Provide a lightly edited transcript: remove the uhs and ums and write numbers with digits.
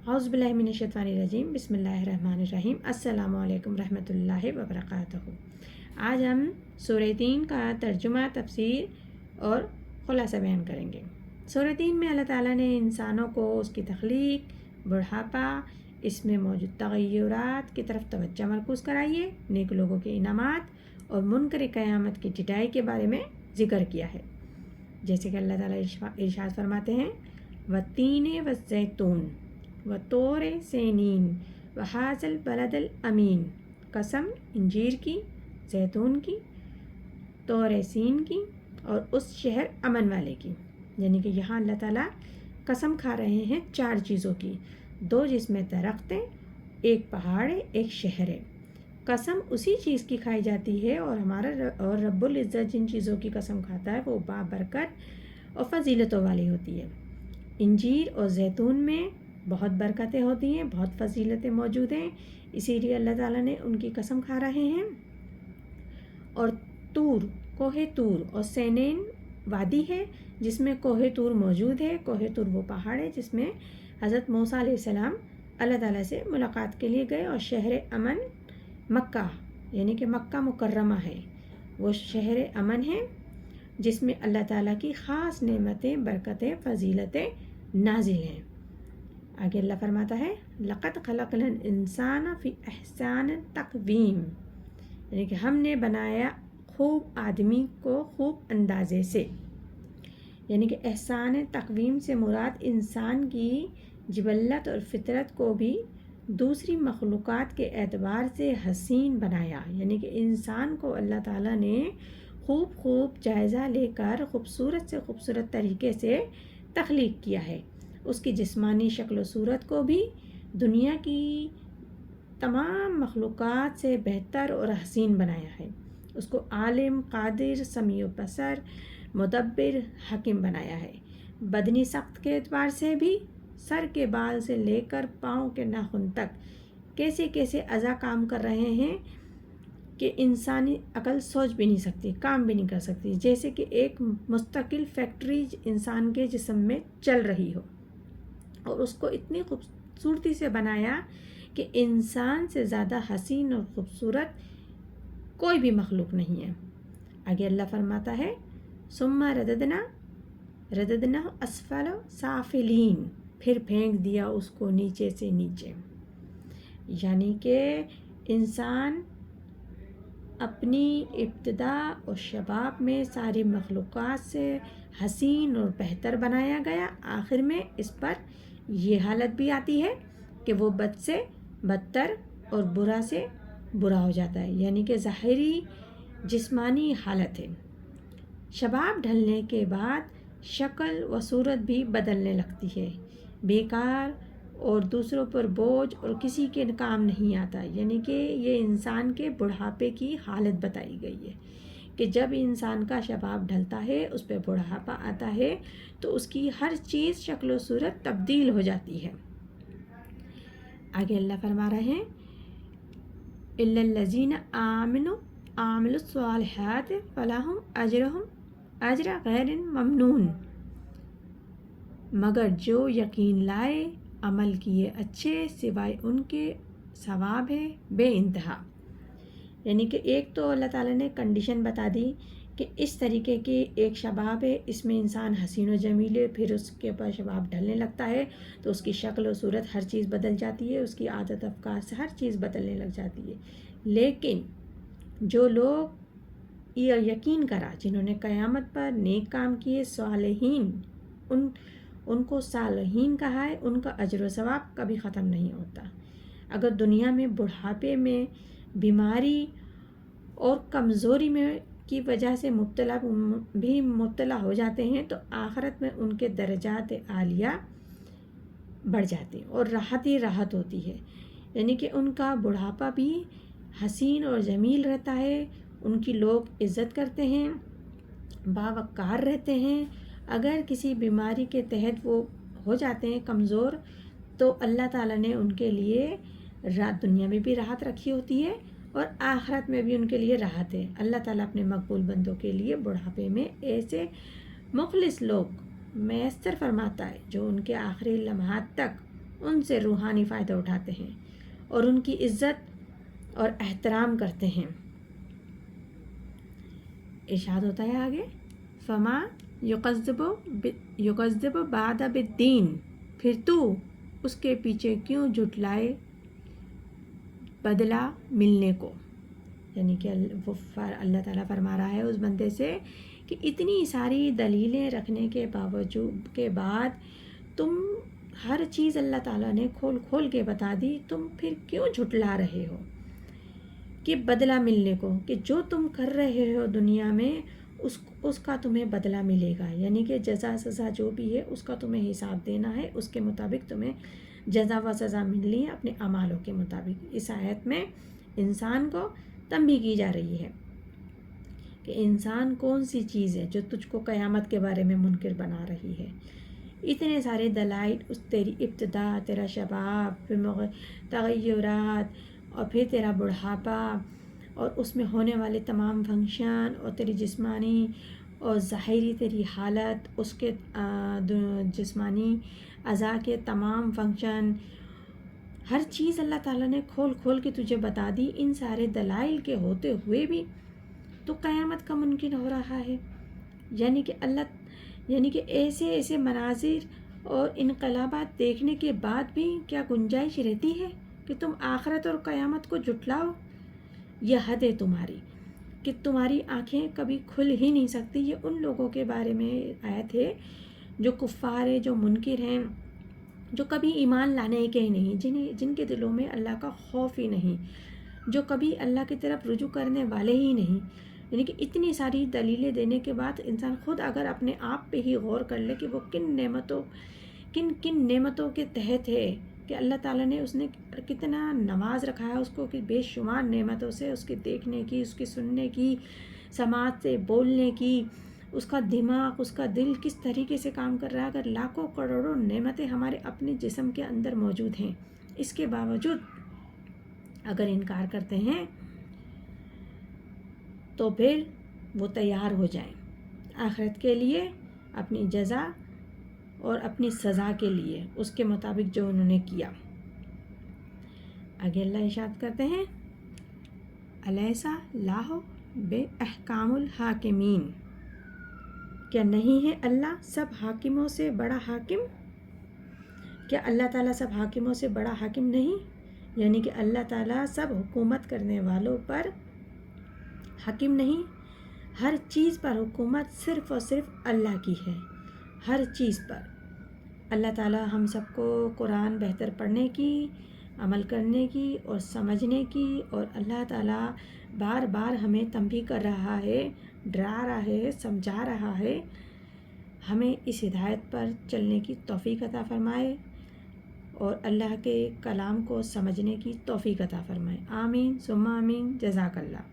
اعوذ باللہ من الشیطان الرجیم، بسم اللہ الرحمن الرحیم، السلام علیکم رحمۃ اللہ وبرکاتہ۔ آج ہم سورہ تین کا ترجمہ، تفسیر اور خلاصہ بیان کریں گے۔ سورہ تین میں اللہ تعالیٰ نے انسانوں کو اس کی تخلیق، بڑھاپا، اس میں موجود تغیرات کی طرف توجہ مرکوز کرائی ہے، نیک لوگوں کے انعامات اور منکر قیامت کی ڈٹائی کے بارے میں ذکر کیا ہے۔ جیسے کہ اللہ تعالیٰ ارشاد فرماتے ہیں، وَالتِّینِ وَالزَّیتُونِ وَطُورِ سِینِین وَھَٰذَا الْبَلَدِ الْأَمِین، قسم انجیر کی، زیتون کی، طور سین کی اور اس شہر امن والے کی۔ یعنی کہ یہاں اللہ تعالیٰ قسم کھا رہے ہیں 4 چیزوں کی، 2 جس میں درخت ہیں، 1 پہاڑ ہے، 1 شہر ہے۔ قسم اسی چیز کی کھائی جاتی ہے اور رب العزت جن چیزوں کی قسم کھاتا ہے وہ بابرکت اور فضیلتوں والی ہوتی ہے۔ انجیر اور زیتون میں بہت برکتیں ہوتی ہیں، بہت فضیلتیں موجود ہیں، اسی لیے اللہ تعالیٰ نے ان کی قسم کھا رہے ہیں۔ اور طور، کوہ طور، اور سینین وادی ہے جس میں کوہ طور موجود ہے۔ کوہ طور وہ پہاڑ ہے جس میں حضرت موسیٰ علیہ السلام اللہ تعالیٰ سے ملاقات کے لیے گئے، اور شہر امن مکہ، یعنی کہ مکہ مکرمہ ہے، وہ شہر امن ہے جس میں اللہ تعالیٰ کی خاص نعمتیں، برکتیں، فضیلتیں نازل ہیں۔ آگے اللہ فرماتا ہے، لَقَدْ خَلَقْنَا الْإِنسَانَ فِي أَحْسَنِ تَقْوِيمٍ، یعنی کہ ہم نے بنایا خوب آدمی کو خوب اندازے سے۔ یعنی کہ احسان تقویم سے مراد انسان کی جبلت اور فطرت کو بھی دوسری مخلوقات کے اعتبار سے حسین بنایا۔ یعنی کہ انسان کو اللہ تعالیٰ نے خوب جائزہ لے کر خوبصورت سے خوبصورت طریقے سے تخلیق کیا ہے۔ اس کی جسمانی شکل و صورت کو بھی دنیا کی تمام مخلوقات سے بہتر اور حسین بنایا ہے۔ اس کو عالم، قادر، سمیع و بصر، مدبر، حکیم بنایا ہے۔ بدنی سخت کے اعتبار سے بھی سر کے بال سے لے کر پاؤں کے ناخن تک کیسے کیسے اعضاء کام کر رہے ہیں کہ انسانی عقل سوچ بھی نہیں سکتی، کام بھی نہیں کر سکتی، جیسے کہ ایک مستقل فیکٹری انسان کے جسم میں چل رہی ہو، اور اس کو اتنی خوبصورتی سے بنایا کہ انسان سے زیادہ حسین اور خوبصورت کوئی بھی مخلوق نہیں ہے۔ آگے اللہ فرماتا ہے، ثم رددنا اسفل سافلین، پھر پھینک دیا اس کو نیچے سے نیچے۔ یعنی کہ انسان اپنی ابتدا اور شباب میں ساری مخلوقات سے حسین اور بہتر بنایا گیا، آخر میں اس پر یہ حالت بھی آتی ہے کہ وہ بد سے بدتر اور برا سے برا ہو جاتا ہے، یعنی کہ ظاہری جسمانی حالت ہے۔ شباب ڈھلنے کے بعد شکل و صورت بھی بدلنے لگتی ہے، بیکار اور دوسروں پر بوجھ اور کسی کے کام نہیں آتا۔ یعنی کہ یہ انسان کے بڑھاپے کی حالت بتائی گئی ہے کہ جب انسان کا شباب ڈھلتا ہے، اس پہ بڑھاپا آتا ہے تو اس کی ہر چیز شکل و صورت تبدیل ہو جاتی ہے۔ آگے اللہ فرما رہے ہیں، إِلَّا الَّذِينَ آمَنُوا وَعَمِلُوا الصَّالِحَاتِ فَلَهُمْ أَجْرٌ غَيْرُ مَمْنُونٍ، مگر جو یقین لائے، عمل کیے اچھے، سوائے ان کے ثواب ہے بے انتہا۔ یعنی کہ ایک تو اللہ تعالیٰ نے کنڈیشن بتا دی کہ اس طریقے کی ایک شباب ہے، اس میں انسان حسین و جمیل ہے، پھر اس کے اوپر شباب ڈھلنے لگتا ہے تو اس کی شکل و صورت ہر چیز بدل جاتی ہے، اس کی عادت افکار سے ہر چیز بدلنے لگ جاتی ہے۔ لیکن جو لوگ یہ یقین کرا، جنہوں نے قیامت پر نیک کام کیے، صالحین، ان کو صالحین کہا ہے، ان کا اجر و ثواب کبھی ختم نہیں ہوتا۔ اگر دنیا میں بڑھاپے میں، بیماری اور کمزوری میں کی وجہ سے مبتلا ہو جاتے ہیں تو آخرت میں ان کے درجات عالیہ بڑھ جاتے ہیں اور راحت ہی راحت ہوتی ہے۔ یعنی کہ ان کا بڑھاپا بھی حسین اور جمیل رہتا ہے، ان کی لوگ عزت کرتے ہیں، باوقار رہتے ہیں۔ اگر کسی بیماری کے تحت وہ ہو جاتے ہیں کمزور، تو اللہ تعالیٰ نے ان کے لیے دنیا میں بھی راحت رکھی ہوتی ہے اور آخرت میں بھی ان کے لیے راحت ہے۔ اللہ تعالیٰ اپنے مقبول بندوں کے لیے بڑھاپے میں ایسے مخلص لوگ میسر فرماتا ہے جو ان کے آخری لمحات تک ان سے روحانی فائدہ اٹھاتے ہیں اور ان کی عزت اور احترام کرتے ہیں۔ ارشاد ہوتا ہے آگے، فما یکذب بعد بالدین، پھر تو اس کے پیچھے کیوں جھٹلائے بدلہ ملنے کو۔ یعنی کہ اللہ تعالیٰ فرما رہا ہے اس بندے سے کہ اتنی ساری دلیلیں رکھنے کے باوجود کے بعد تم ہر چیز اللہ تعالیٰ نے کھول کھول کے بتا دی، تم پھر کیوں جھٹلا رہے ہو کہ بدلہ ملنے کو، کہ جو تم کر رہے ہو دنیا میں اس کا تمہیں بدلہ ملے گا، یعنی کہ جزا سزا جو بھی ہے اس کا تمہیں حساب دینا ہے، اس کے مطابق تمہیں جزا و سزا ملنی ہے اپنے اعمالوں کے مطابق۔ اس آیت میں انسان کو تنبیہ کی جا رہی ہے کہ انسان کون سی چیز ہے جو تجھ کو قیامت کے بارے میں منکر بنا رہی ہے۔ اتنے سارے دلائل، اس تیری ابتدا، تیرا شباب، پھر تغیرات، اور پھر تیرا بڑھاپا، اور اس میں ہونے والے تمام فنکشن، اور تیری جسمانی اور ظاہری تیری حالت، اس کے جسمانی اعضاء کے تمام فنکشن، ہر چیز اللہ تعالیٰ نے کھول کھول کے تجھے بتا دی۔ ان سارے دلائل کے ہوتے ہوئے بھی تو قیامت کا منکر ہو رہا ہے، یعنی کہ ایسے مناظر اور انقلابات دیکھنے کے بعد بھی کیا گنجائش رہتی ہے کہ تم آخرت اور قیامت کو جھٹلاؤ؟ یہ حد ہے تمہاری کہ تمہاری آنکھیں کبھی کھل ہی نہیں سکتی۔ یہ ان لوگوں کے بارے میں آیت ہے جو کفار ہیں، جو منکر ہیں، جو کبھی ایمان لانے کے ہی نہیں، جن کے دلوں میں اللہ کا خوف ہی نہیں، جو کبھی اللہ کی طرف رجوع کرنے والے ہی نہیں۔ یعنی کہ اتنی ساری دلیلیں دینے کے بعد انسان خود اگر اپنے آپ پہ ہی غور کر لے کہ وہ کن نعمتوں کے تحت ہے، کہ اللہ تعالیٰ نے اس نے کتنا نواز رکھا ہے اس کو، کہ بے شمار نعمتوں سے، اس کے دیکھنے کی، اس کے سننے کی، سماعت سے، بولنے کی، اس کا دماغ، اس کا دل کس طریقے سے کام کر رہا ہے۔ اگر لاکھوں کروڑوں نعمتیں ہمارے اپنے جسم کے اندر موجود ہیں، اس کے باوجود اگر انکار کرتے ہیں تو پھر وہ تیار ہو جائیں آخرت کے لیے، اپنی جزا اور اپنی سزا کے لیے، اس کے مطابق جو انہوں نے کیا۔ آگے اللہ ارشاد کرتے ہیں، الیس اللہ باحکم الحاکمین، کیا نہیں ہے اللہ سب حاکموں سے بڑا حاکم؟ کیا اللہ تعالیٰ سب حاکموں سے بڑا حاکم نہیں؟ یعنی کہ اللہ تعالیٰ سب حکومت کرنے والوں پر حاکم نہیں؟ ہر چیز پر حکومت صرف اور صرف اللہ کی ہے، ہر چیز پر۔ اللہ تعالیٰ ہم سب کو قرآن بہتر پڑھنے کی، عمل کرنے کی اور سمجھنے کی، اور اللہ تعالیٰ بار بار ہمیں تنبیہ کر رہا ہے، ڈرا رہا ہے، سمجھا رہا ہے، ہمیں اس ہدایت پر چلنے کی توفیق عطا فرمائے اور اللہ کے کلام کو سمجھنے کی توفیق عطا فرمائے۔ آمین ثم آمین، جزاک اللہ۔